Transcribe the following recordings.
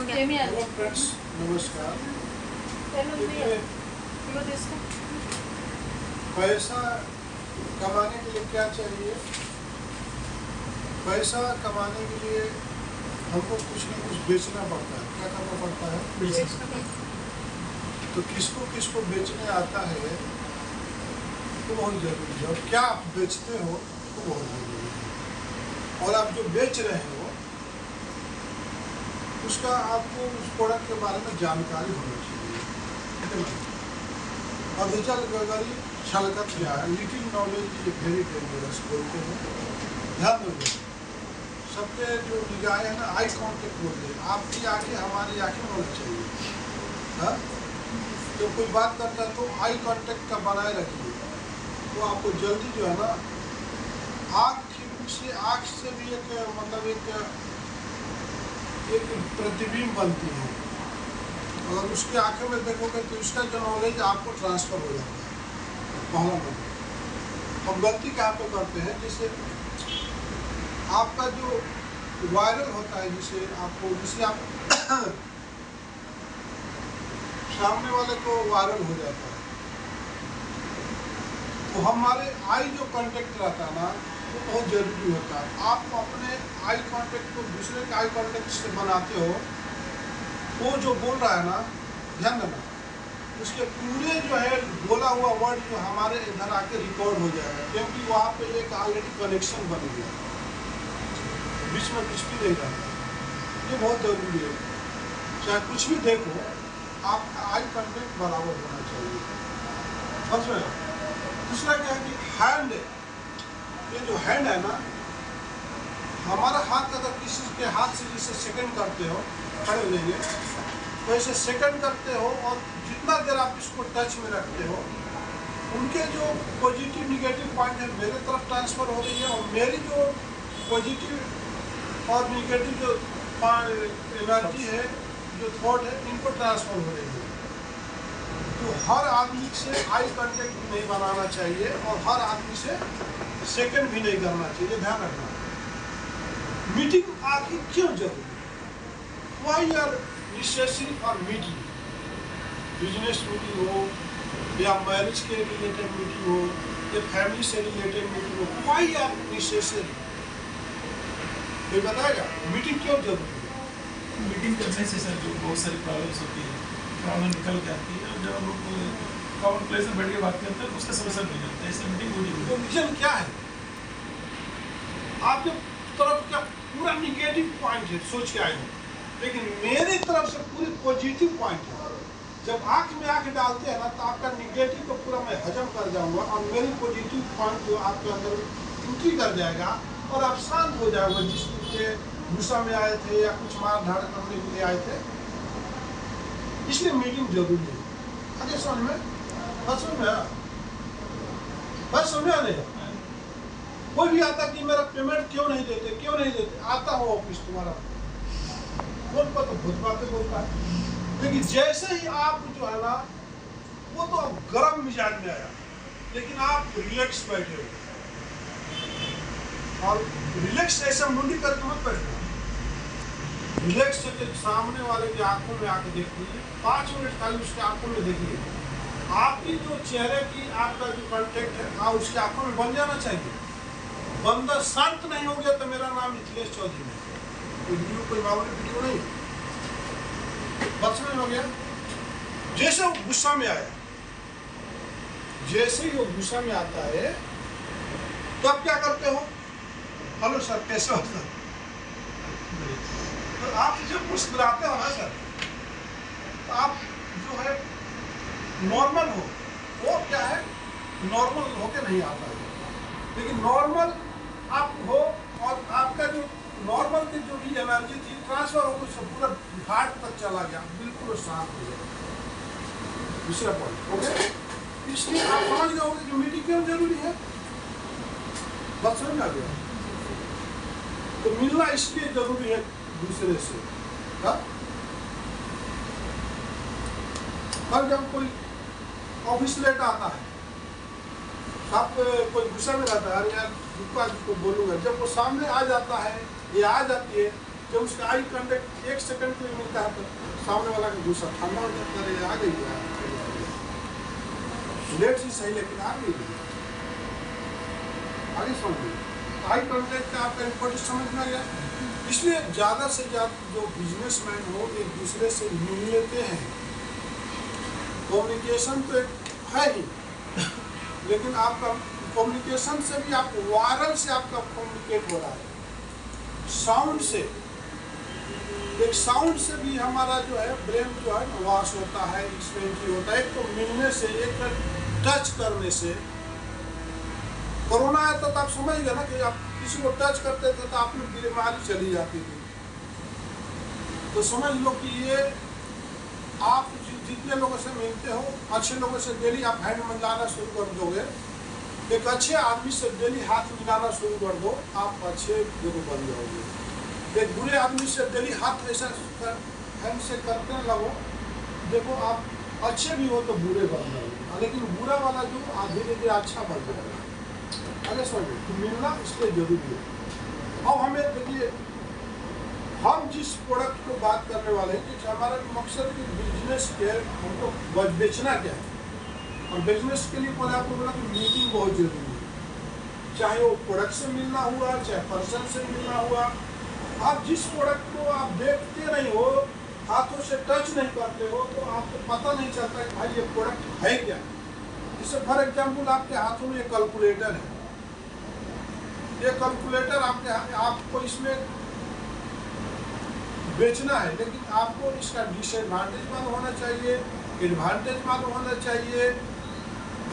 Hello friends, नमस्कार। पैसा कमाने के लिए क्या चाहिए? पैसा कमाने के लिए हमको कुछ न कुछ बेचना पड़ता है। क्या करना पड़ता है? तो किसको किसको बेचने आता है तो बहुत जरूरी है, और क्या आप बेचते हो तो बहुत जरूरी है। और आप जो बेच रहे हो उसका आपको उस प्रोडक्ट के बारे में जानकारी होनी चाहिए। अभिचल गगरी छलकत क्या है, little knowledge is very dangerous बोलते हैं। ध्यान दो, सबके जो निगाहें है ना, आई कांटेक्ट बोलते हैं। आपकी आंखें हमारी आंखें होनी चाहिए। हाँ, तो कोई बात करता है तो आई कांटेक्ट का बनाए रखिए, तो आपको जल्दी जो है ना आँख से भी एक मतलब एक प्रतिबिंब बनती है। अगर उसकी आंखों में देखोगे तो उसका जो नॉलेज आपको ट्रांसफर हो जाता है। पहला नंबर। हम गलती कहाँ पे करते हैं, जैसे आपका जो वायरल होता है, जिसे आप सामने वाले को वायरल हो जाता है, तो हमारे आई जो कांटेक्ट रहता है ना, वो बहुत जरूरी होता है। आप अपने आई कांटेक्ट को दूसरे के आई कांटेक्ट से बनाते हो, वो जो बोल रहा है ना, ध्यान देना, उसके पूरे जो है बोला हुआ वर्ड जो हमारे इधर आके रिकॉर्ड हो जाएगा, क्योंकि वहाँ पे एक ऑलरेडी कनेक्शन बन गया, बीच में कुछ भी नहीं रहता। ये बहुत जरूरी है। चाहे कुछ भी देखो, आपका आई कांटेक्ट बराबर होना चाहिए। समझ में? दूसरा क्या है कि हैंड, ये जो हैंड है ना, हमारा हाथ अगर किसी के हाथ से जैसे सेकंड करते हो, खड़े हो जाएंगे, तो ऐसे सेकंड करते हो, और जितना देर आप इसको टच में रखते हो, उनके जो पॉजिटिव निगेटिव पॉइंट है मेरे तरफ ट्रांसफर हो रही है, और मेरी जो पॉजिटिव और निगेटिव जो एनर्जी है, जो थॉट है, इनको ट्रांसफर हो रही है। तो हर आदमी से आई कांटेक्ट भी नहीं बनाना चाहिए, और हर आदमी से सेकंड भी नहीं करना चाहिए। ध्यान रखना। मीटिंग आखिर क्यों जरूरी है? Why are necessary for meeting? Business meeting हो, या मैरिज के रिलेटेड मीटिंग हो, या फैमिली से रिलेटेड मीटिंग हो, वाई आर नेसेसरी? कोई बताएगा मीटिंग क्यों जरूरी है? मीटिंग करने से सर जो बहुत सारी प्रॉब्लम्स होती है, प्रॉब्लम निकल के आती है, और जब हम लोग कॉमन प्लेस में बैठ के बात करते हैं तो उसका समस्या मिल जाता है। इसलिए मीटिंग होनी चाहिए। तो रीजन क्या है? आपके तरफ का पूरा निगेटिव पॉइंट है, सोच के आए हो, लेकिन मेरी तरफ से पूरी पॉजिटिव पॉइंट है। जब आंख में आंख डालते हैं ना, तो आपका निगेटिव को पूरा मैं हजम कर जाऊंगा, और मेरी पॉजिटिव पॉइंट जो आपके अंदर एंट्री कर जाएगा, और आप शांत हो जाओगे। जिसके गुस्सा में आए थे या कुछ मार धाड़ करने के लिए आए थे, इसलिए मीटिंग जरूरी है। आगे समझ में? बस समझ में? बस समझ में नहीं? कोई भी आता कि मेरा पेमेंट क्यों नहीं देते, आता हो ऑफिस तुम्हारा, फोन पर तो बहुत बातें बोलता है, लेकिन जैसे ही आप जो है ना, वो तो अब गर्म मिजाज में आया, लेकिन आप रिलैक्स बैठे हो, और रिलैक्स ऐसा मुंडी करके मत बैठना। रिलैक्स से सामने वाले की आंखों में आके देखिए, 5 मिनट खाली उसके आंखों में देखिए। आपकी जो चेहरे की आपका जो कांटेक्ट है, उसकी आंखों में बन जाना चाहिए। बंदा शांत नहीं हो गया तो मेरा नाम मिथिलेश चौधरी है, वीडियो कोई मामूली वीडियो नहीं। बचपन हो गया, जैसे वो गुस्सा में आया, जैसे ही वो गुस्सा में आता है, तो आप क्या करते हो? हेलो सर, कैसे हो सर? तो आप जब मुस्कुराते हो ना सर, तो आप जो है नॉर्मल हो। वो क्या है, नॉर्मल होके नहीं आता है, लेकिन नॉर्मल आप हो, और आपका जो नॉर्मल की जो भी एनर्जी थी ट्रांसफर हो, तो पूरा हार्ट तक चला गया, बिल्कुल शांत हो गया। दूसरा पॉइंट, ओके? इसलिए आप समझ गए होंगे कि मीटिंग क्यों जरूरी है। बात समझ में आ गया? तो मिलना इसलिए जरूरी है दूसरे से। और जब कोई ऑफिस लेट आता है, आप कोई गुस्सा में रहता है, अरे यार रुको आज को बोलूंगा, जब वो सामने आ जाता है या आ जाती है, जब उसका आई कांटेक्ट 1 सेकंड के लिए मिलता है तो सामने वाला का गुस्सा ठंडा हो जाता है, आ गई है लेट ही सही लेकिन आ गई है। आगे समझिए, आई कांटेक्ट का आपका इम्पोर्टेंस समझ में आ गया। इसलिए ज़्यादा से ज़्यादा जो बिजनेसमैन हो एक दूसरे से मिल लेते हैं। कम्युनिकेशन तो एक है ही, लेकिन आपका कम्युनिकेशन से भी आप वायरल से आपका कम्युनिकेट हो रहा है, साउंड से, एक साउंड से भी हमारा जो है ब्रेन जो है वॉश होता है, एक्सपेंसिव होता है। एक तो मिलने से, एक टच करने से। कोरोना आया तो आप समझ गए ना कि आप किसी को टच करते थे तो आप में बीमारी चली जाती थी। तो समझ लो कि ये आप जितने लोगों से मिलते हो, अच्छे लोगों से डेली आप हैंड मिलाना शुरू कर दोगे, एक अच्छे आदमी से डेली हाथ मिलाना शुरू कर दो, आप अच्छे लोग बन जाओगे। एक बुरे आदमी से डेली हाथ ऐसा हैंड से करते लगो, देखो आप अच्छे भी हो तो बुरे बन जाओगे, लेकिन बुरा वाला जो धीरे धीरे अच्छा बन जाएगा। अगर समझो तो मिलना इसलिए जरूरी है। अब हमें देखिए, हम जिस प्रोडक्ट को बात करने वाले हैं कि हमारा मकसद कि बिजनेस के हमको बेचना क्या है, और बिजनेस के लिए पहले आपको बोला कि मीटिंग बहुत जरूरी है। चाहे वो प्रोडक्ट से मिलना हुआ, चाहे पर्सन से मिलना हुआ। आप जिस प्रोडक्ट को आप देखते नहीं हो, हाथों से टच नहीं करते हो, तो आपको पता नहीं चलता कि भाई ये प्रोडक्ट है क्या। जैसे फॉर एग्जाम्पल आपके हाथों में एक कैलकुलेटर है, ये कैलकुलेटर आपको इसमें बेचना है, लेकिन आपको इसका डिसएडवांटेज मालूम होना चाहिए, एडवांटेज मालूम होना चाहिए,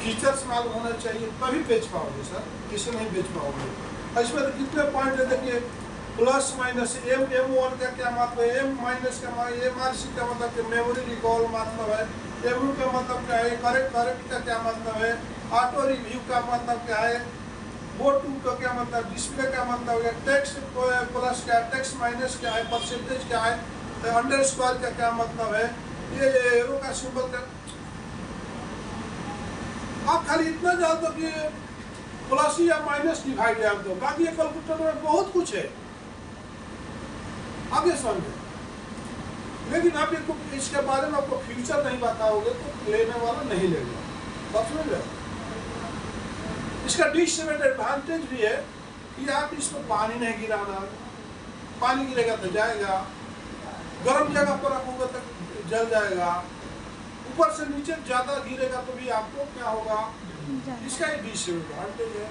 फीचर्स मालूम होना चाहिए, तभी बेच पाओगे सर, किसे नहीं बेच पाओगे। इसमें तो कितने पॉइंट है, देखिए प्लस माइनस, M1 का क्या मतलब है, M- का MRC का मतलब कि मेमोरी रिकॉल मतलब है, MU का मतलब क्या है, करेक्ट का क्या मतलब है, ऑटो रिव्यू का मतलब क्या है, बोर्ड 2 का क्या मतलब, डिस्प्ले का मतलब है, टेक्स्ट प्लस क्या है, टेक्स्ट माइनस क्या है, परसेंटेज क्या है, अंडरस्कोर का क्या मतलब है, ये एरो का सिंबल का। आप खाली इतना जान दो कि प्लस या माइनस डिवाइड जान दो, बाकी ये कैलकुलेटर में बहुत कुछ है, आगे समझे। लेकिन आप इसके बारे में आपको फ्यूचर नहीं बताओगे तो लेने वाला नहीं लेगा, बात समझ रहे। इसका डिसएडवांटेज भी है कि आप इसमें पानी नहीं गिराना, पानी गिरेगा तो जाएगा, गर्म जगह पर रखोगे तो जल जाएगा, ऊपर से नीचे ज्यादा गिरेगा तो भी आपको क्या होगा, इसका एक डिसएडवांटेज है।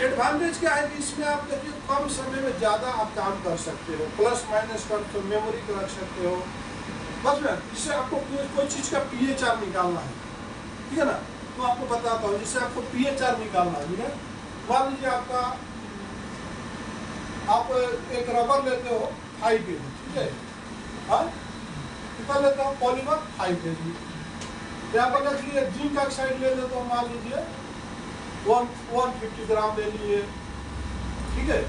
एडवांटेज क्या है कि इसमें आप देखिए कम समय में ज्यादा आप काम कर सकते हो, प्लस माइनस कर तो मेमोरी को रख सकते हो, बस में जिससे आपको कोई चीज का pH निकालना है, ठीक है ना, तो आपको बताता हूँ। जिससे आपको pH निकालना है, ठीक है, मान लीजिए आप एक रबर लेते हो 5 kg, ठीक है, हाँ कितना लेता हूँ, पॉलीमर 5 kg। यहाँ पर देखिए जिंक ऑक्साइड ले लेते हो, मान लीजिए 150 ग्राम ले लिए, ठीक है,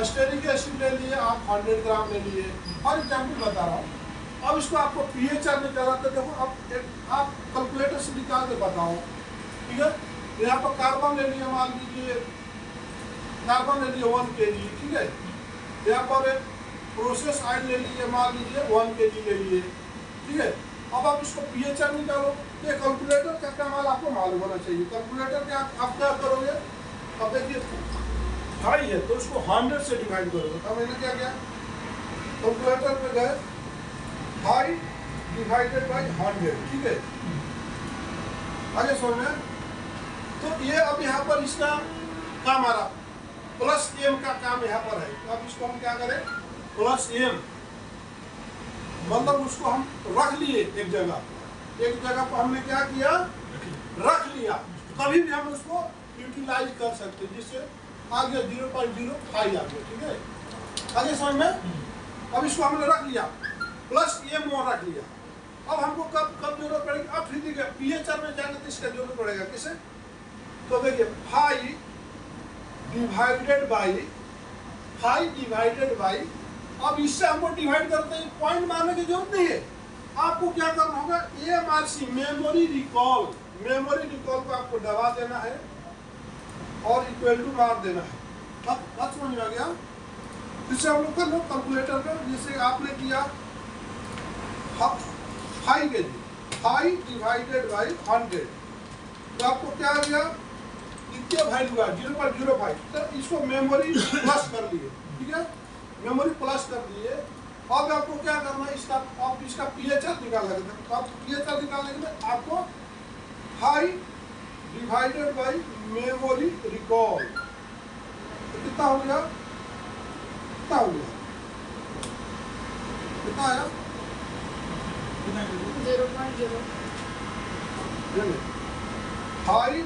स्टेरिक एसिड ले लिए आप 100 ग्राम ले लिए, और एग्जाम्पल बता रहा हूँ। अब इसको आपको pH निकाला तो देखो आप कैलकुलेटर से निकाल के बताओ, ठीक है। यहाँ पर कार्बन ले लिए, मान लीजिए कार्बन ले लिए 1 kg, ठीक है। यहाँ पर प्रोसेस ऑयल ले लिए, मान लीजिए 1 kg ले लिए, ठीक है। अब आप इसको pH निकालो, तो कैलकुलेटर का कमाल आपको मालूम होना चाहिए। कैलकुलेटर के आप क्या करोगे, अब देखिए हाई है तो उसको 100 से डिवाइड करोगे, तो मैंने क्या किया, कैलकुलेटर पे गए, हाई डिवाइडेड बाई 100, ठीक है, आगे समझ में। तो ये अब यहाँ पर इसका काम आ रहा, प्लस M का काम यहाँ पर है। अब इसको हम क्या करें, प्लस M मतलब उसको हम रख लिए एक जगह पर, हमने क्या किया, रख लिया, कभी भी हम उसको यूटिलाइज कर सकते हैं, जिससे आगे 0.05 आ गया, ठीक है, आगे समझ में। अब इसको हमने रख लिया, प्लस M1 रख लिया। अब हमको कब जरूरत पड़ेगी, अब फिर देखिए pH में जाने तो इसका जरूरत पड़ेगा किसे, तो देखिए 5 डिवाइडेड बाई, अब इससे हमको डिवाइड करते हैं, पॉइंट मारने की जरूरत नहीं है। आपको क्या करना होगा, MRC मेमोरी रिकॉल को आपको दबा देना है और इक्वल टू मार देना है। बात समझ में आ गया। फिर से हम लोग कर लो कैलकुलेटर में, जैसे आपने किया 5 kg, 5 डिवाइडेड बाई 100, तो आपको क्या आ गया, कितने वैल्यू है 0.05, तो इसको मेमोरी प्लस कर लिए, ठीक है, मेमोरी प्लस कर दिए। अब आपको क्या करना है, इसका आप इसका पीएचआर निकालना है, तो आप पीएचआर निकालने के लिए आपको 5 डिवाइडेड बाई मेमोरी रिकॉल, तो कितना हो गया, कितना हो गया, कितना आया 0.0। 5,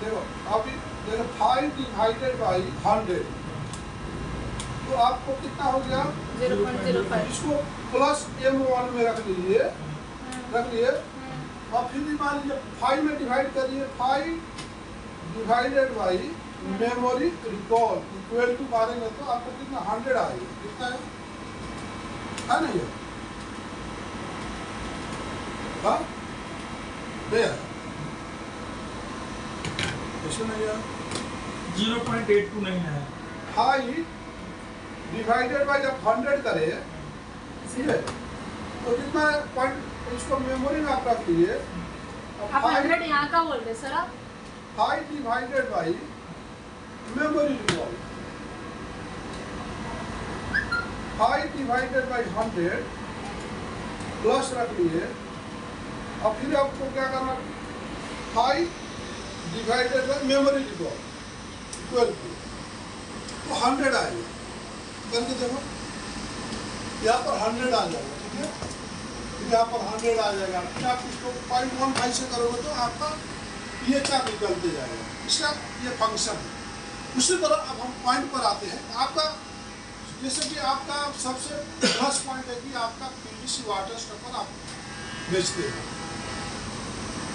देखो अभी देखो 5 डिवाइडेड बाई 100, तो आपको कितना हो गया 0.05। इसको प्लस M1 में रख लीजिए, रख लिए। और फिर भी मान लीजिए 5 में डिवाइड करिए, 5 divided by memory recall equal to मारेंगे तो आपको कितना 100 आएगा, कितना है नहीं है, हाँ भैया ऐसे नहीं है, 0.829 है। 5 डिवाइडेड बाई जब 100 करे, ठीक है, तो कितना पॉइंट, इसको मेमोरी में आप रख लीजिए। आप 100 यहाँ का बोल रहे सर आप? 5 divided by memory recall, 5 divided by 100 plus रख लिए। और फिर आपको क्या करना, 5 divided by memory recall equal to, तो 100 आएगा, करके देखो यहाँ पर 100 आ जाएगा, ठीक है, यहाँ पर 100 आ जाएगा। फिर आप इसको 0.15 से करोगे तो आपका पीएचआर निकलते जाएगा, इसका ये फंक्शन है। उसी तरह अब हम पॉइंट पर आते हैं। आपका जैसे कि आपका सबसे प्लस पॉइंट है कि आपका पीवीसी वाटर स्टॉपर आप बेचते हैं,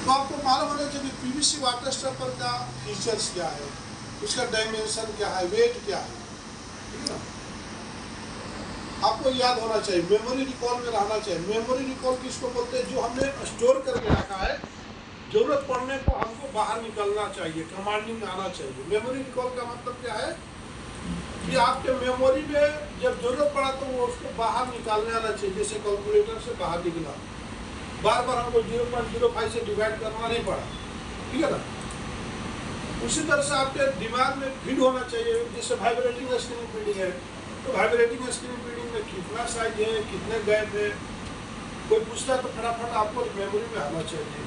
तो आपको मालूम होना चाहिए कि पीवीसी वाटर स्टॉपर का फीचर्स क्या है, उसका डायमेंशन क्या है, वेट क्या है, ठीक है ना, आपको याद होना चाहिए, मेमोरी रिकॉल में रहना चाहिए। मेमोरी रिकॉल किसको बोलते हैं, जो हमने स्टोर करके रखा है, जरूरत पड़ने को हमको बाहर निकलना चाहिए, कमांडिंग आना चाहिए। मेमोरी रिकॉल का मतलब क्या है कि आपके मेमोरी में जब जरूरत पड़ा तो वो उसको बाहर निकालने आना चाहिए, जैसे कैलकुलेटर से बाहर निकला, बार बार हमको 0.05 से डिवाइड करना नहीं पड़ा, ठीक है ना। उसी तरह से आपके दिमाग में फीड होना चाहिए, जैसे वाइब्रेटिंग स्क्रीन फीडिंग है, तो वाइब्रेटिंग स्क्रीन फीडिंग में कितना साइज है, कितने गैप है, कोई पूछता है तो फटाफट आपको मेमोरी में आना चाहिए,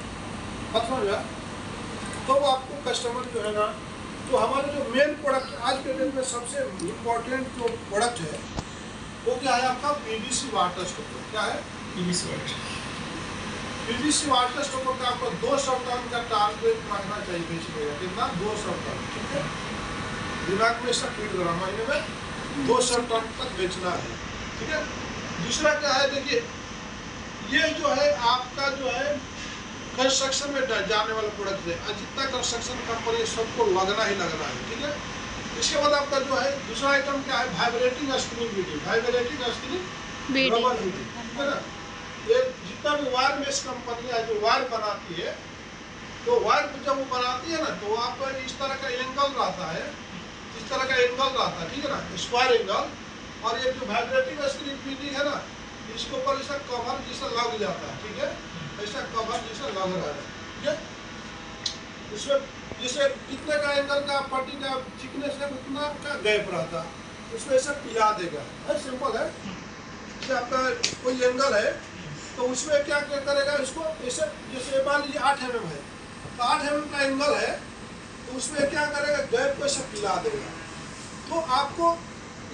मतलब यार। तो वो आपको कस्टमर जो है ना, तो हमारे जो मेन प्रोडक्ट आज के डेट में सबसे इम्पोर्टेंट जो प्रोडक्ट है वो क्या है, आपका पीवीसी वाटर स्टॉपर। क्या है, PVC water. PVC water stopper का आपको 200 टन का टारगेट रखना चाहिए बेचने का, कितना 200 टन, ठीक है, दिमाग में इसका फीड करा, महीने में 200 टन तक बेचना है, ठीक है। दूसरा क्या है, देखिए ये जो है आपका जो है कंस्ट्रक्शन में जाने वाला प्रोडक्ट है, जितना कंस्ट्रक्शन कंपनी सबको लगना ही लगना है, ठीक है। इसके बाद आपका जो है दूसरा आइटम क्या है, vibrating screen feeding, vibrating screen rubber feeding, ठीक है ना। ये जितना भी वायर मेश कंपनी है जो वायर बनाती है, तो वायर जब वो बनाती है ना, तो वहाँ पर इस तरह का एंगल रहता है, इस तरह का एंगल रहता है, ठीक है ना, स्क्वायर एंगल। और ये जो वाइब्रेटिंग स्क्रीन फीडिंग है ना, इसके ऊपर ऐसा कवर जैसा लग जाता है, ठीक है, ऐसा कवर जैसा लग रहा है, ठीक है। इसमें जैसे कितने का एंगल का पट्टी का थिकनेस है उतना का गैप रहता है, उसमें ऐसा पिला देगा, है सिंपल है। जैसे आपका कोई एंगल है तो उसमें क्या क्या करेगा, इसको ऐसे जैसे मान लीजिए 8 mm है, तो 8 mm का एंगल है, तो उसमें क्या करेगा, गैप को ऐसे पिला देगा। तो आपको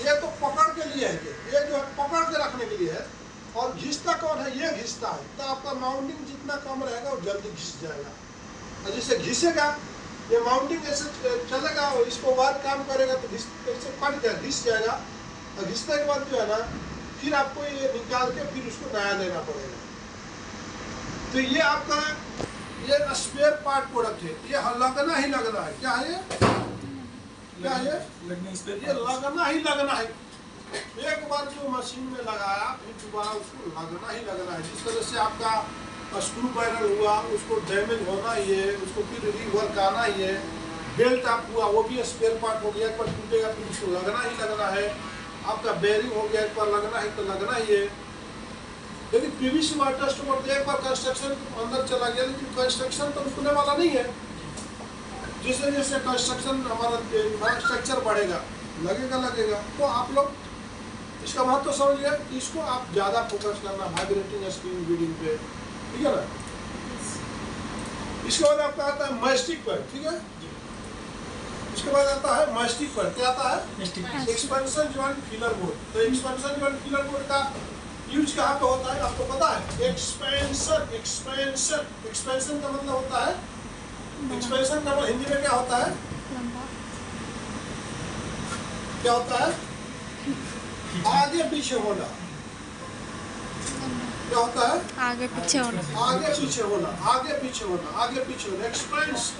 ये तो पकड़ के लिए है, ये जो है पकड़ के रखने के लिए है, और घिसता कौन है, ये घिसता है, तो आपका माउंटिंग जितना कम रहेगा वो जल्दी घिस जाएगा। और जैसे घिसेगा ये माउंटिंग ऐसे चलेगा और इसको वार काम करेगा तो ऐसे कट जाए, घिस जाएगा, और घिसने के बाद जो है ना फिर आपको ये निकाल के फिर उसको नया लेना पड़ेगा। तो ये आपका ये स्पेयर पार्ट प्रोडक्ट है, ये लगना ही लगना है, क्या है ये, क्या है ये लगना ही लगना है। एक बार जो मशीन में लगाया फिर दोबारा उसको लगना ही लगना है। जिस तरह से आपका स्क्रू पैनल हुआ उसको डैमेज होना ही है, उसको फिर रीवर्क आना ही है। बेल्ट आप हुआ वो भी स्पेयर पार्ट हो गया, एक बार टूटेगा फिर उसको लगना ही लगना है। आपका बेयरिंग हो गया, एक बार लगना है तो लगना ही है। लेकिन पीवीसी वाटर स्टॉपर एक बार कंस्ट्रक्शन अंदर चला गया, लेकिन कंस्ट्रक्शन तो रुकने वाला नहीं है। जैसे जैसे कंस्ट्रक्शन हमारा स्ट्रक्चर बढ़ेगा, लगेगा। तो आप लोग इसका महत्व तो समझिए, इसको आप ज़्यादा फोकस करना वाइब्रेटिंग स्क्रीन रीडिंग पे, ठीक है ना। इसके बाद आपका आता है मैस्टिक पर, ठीक है। इसके बाद आता है मैस्टिक पर, क्या आता है? Expansion joint filler board. तो एक्सपेंशन जॉइंट फिलर बोर्ड का यूज कहाँ पे होता है आपको पता है? एक्सपेंशन का मतलब होता है, एक्सपेंशन का मतलब हिंदी में क्या होता है? क्या होता है? आगे पीछे होना। क्या होता है? आगे पीछे होना। आगे पीछे होना। एक्सपेंस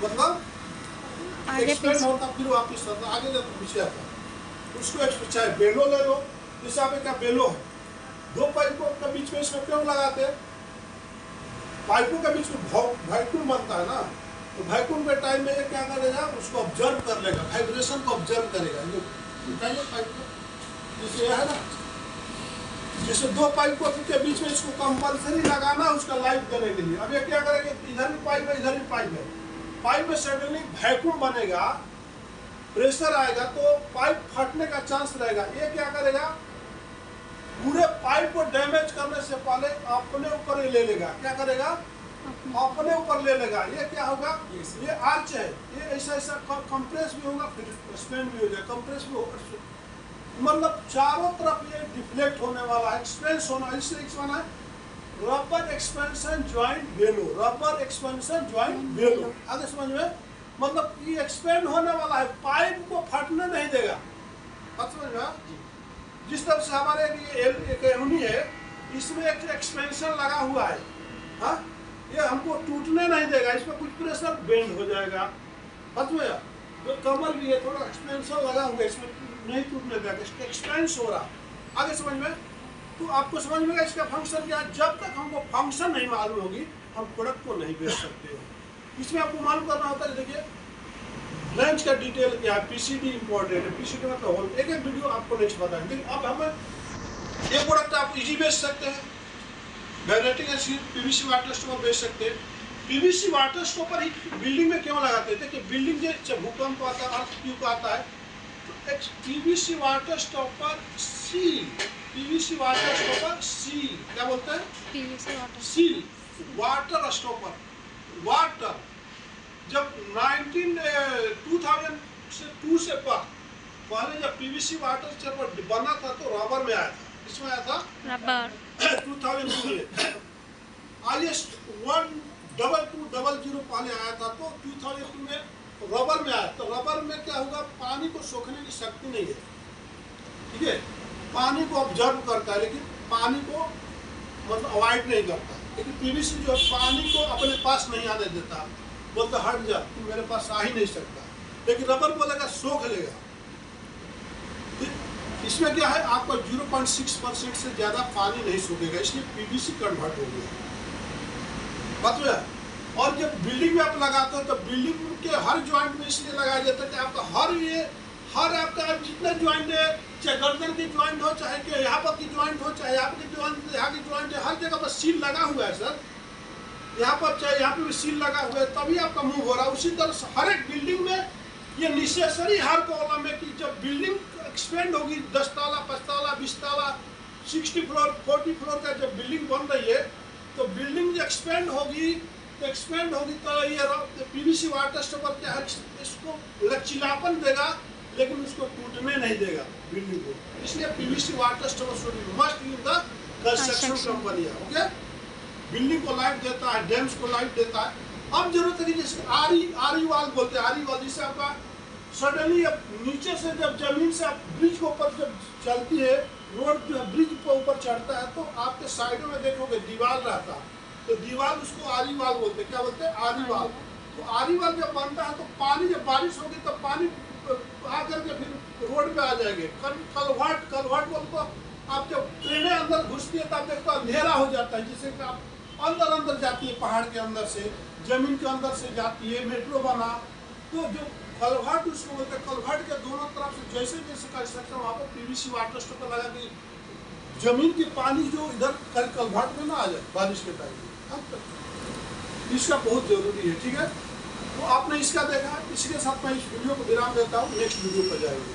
मतलब एक्सपेंड होता फिर वापिस आता, आगे जाता पीछे आता। उसको चाहे बेलो ले लो, जैसे आप क्या बेलो है, दो पाइपों के बीच में इसमें क्यों लगाते हैं? पाइपों के बीच में वैक्यूम बनता है ना, तो वैक्यूम के टाइम में ये क्या करेगा? उसको ऑब्जर्व कर लेगा, वाइब्रेशन को ऑब्जर्व करेगा। ये उठाइए पाइप को, जैसे है ना, जैसे दो पाइपों के बीच में इसको कंपल्सरी लगाना उसका लाइट देने के लिए। अब ये क्या करेंगे? इधर भी पाइप है, इधर भी पाइप है। पाइप में सडनली वैक्यूम बनेगा, प्रेशर आएगा तो पाइप फटने का चांस रहेगा। ये क्या करेगा? पूरे पाइप को डैमेज करने से पहले अपने ऊपर ले लेगा। क्या करेगा? अपने ऊपर ले लेगा। ये क्या होगा? ये आर्च है, ये ऐसा कंप्रेस भी होगा, फिर एक्सपेंड भी हो जाएगा, कंप्रेस भी होगा, मतलब चारों तरफ ये डिफ्लेक्ट होने वाला है, एक्सपेंस होना। इसलिए बना है रबर एक्सपेंशन जॉइंट बेलो, रबर एक्सपेंशन जॉइंट बेलो। आगे समझ में, मतलब ये एक्सपेंड होने वाला है, पाइप को फटने नहीं देगा। समझ में? जिस तरह से हमारे एक एमनी है, इसमें एक एक्सपेंशन लगा हुआ है, हाँ, ये हमको टूटने नहीं देगा, इसमें कुछ प्रेशर बेंड हो जाएगा। समझ में? जो कमर भी है, थोड़ा एक्सपेंशन लगा हुआ है, इसमें नहीं टूटने देगा, एक्सपेंस हो रहा। आगे समझ में? तो आपको समझ में इसका फंक्शन क्या है? जब तक हमको फंक्शन नहीं मालूम होगी, हम प्रोडक्ट को नहीं बेच सकते हो। इसमें आपको मालूम करना होता है। देखिए रेंज का डिटेल क्या है, पीसीडी इंपॉर्टेंट है। पीसीडी मतलब होल, एक वीडियो आपको नेक्स्ट बताएंगे। लेकिन अब हमें ये प्रोडक्ट आप इजी बेच सकते हैं, वाइब्रेटिंग पीवीसी वाटर स्टॉपर बेच सकते हैं। पीवीसी वाटर स्टॉपर ही बिल्डिंग में क्यों लगाते थे? कि बिल्डिंग जब भूकंप आता है, अर्थक्वेक आता है, तो एक PVC water stopper seal, PVC water stopper seal, क्या बोलते हैं? PVC water seal water stopper. Water जब 2002 से पहले जब पीवीसी वाटर स्टॉपर बना था तो रबर में आया था। किसमें आया था? रबर। 2002 में IS 12200 पहले आया था, तो 2002 में रबर में आया। तो रबर में क्या होगा? पानी को सोखने की शक्ति नहीं है, ठीक है, पानी को ऑब्जर्व करता है, लेकिन पानी को मतलब अवॉइड नहीं करता। लेकिन पीवीसी जो है पानी को अपने पास नहीं आने देता, बोलता हट जा, तू मेरे पास आ ही नहीं सकता। लेकिन रबर बोलेगा सोख लेगा। इसमें क्या है? आपका 0.6% से ज़्यादा पानी नहीं सोखेगा, इसलिए पीवीसी कन्वर्ट हो गया। बात हुआ? और जब बिल्डिंग में आप लगाते हो तो बिल्डिंग के हर ज्वाइंट में इसलिए लगाया जाता है कि आपका हर आपका जितने ज्वाइंट है, चाहे गर्दन की ज्वाइंट हो, चाहे कि यहाँ पर की ज्वाइंट हो, चाहे यहाँ की ज्वाइंट, यहाँ की ज्वाइंट है, हर जगह पर सील लगा हुआ है सर। यहाँ पर चाहे यहाँ पे भी सील लगा हुआ है, तभी आपका मूव हो रहा है। उसी तरह से हर एक बिल्डिंग में ये नेसेसरी हर कॉलम है कि जब बिल्डिंग एक्सपेंड होगी, 10 ताला, 5 ताला, 20 ताला, 60 फ्लोर, 40 फ्लोर का जब बिल्डिंग बन रही है, तो बिल्डिंग एक्सपेंड होगी तो ये पीवीसी वाटर स्टॉपर क्या है? इसको लचीलापन देगा, लेकिन उसको टूटने नहीं देगा बिल्डिंग को। इसलिए PVC water stopper must in the construction company है। ओके, बिल्डिंग को लाइट देता है, डैम्स को लाइट देता है। अब जरूरत है कि जैसे आरी वाल बोलते हैं, आरी वाल, जिससे आपका सडनली अब नीचे से जब जमीन से आप ब्रिज के ऊपर जब चलती है, रोड जो है ब्रिज के ऊपर चढ़ता है, तो आपके साइडों में देखोगे दीवार रहता है, तो दीवार उसको आरी वाल बोलते हैं। क्या बोलते हैं? आरी वाल। तो आरी वाल जब बनता है तो पानी, जब बारिश होगी तो पानी आकर के फिर रोड पे आ जाएंगे। कलवर्ट बोलते, आप जब ट्रेनें अंदर घुसती है तो आप देखते हो अंधेरा हो जाता है, जिससे कि आप अंदर जाती है, पहाड़ के अंदर से, जमीन के अंदर से जाती है, मेट्रो बना, तो जो कलघट उसको बोलते हैं। कलघट के दोनों तरफ से जैसे जैसे कंस्ट्रक्शन वहाँ पर पीवीसी वाटर स्टॉक लगा के जमीन के पानी जो इधर कलघट में ना आ जाए बारिश के टाइम, इसका बहुत जरूरी है। ठीक है, तो आपने इसका देखा, इसके साथ मैं इस वीडियो को विराम देता हूँ, नेक्स्ट वीडियो पर जाएंगे।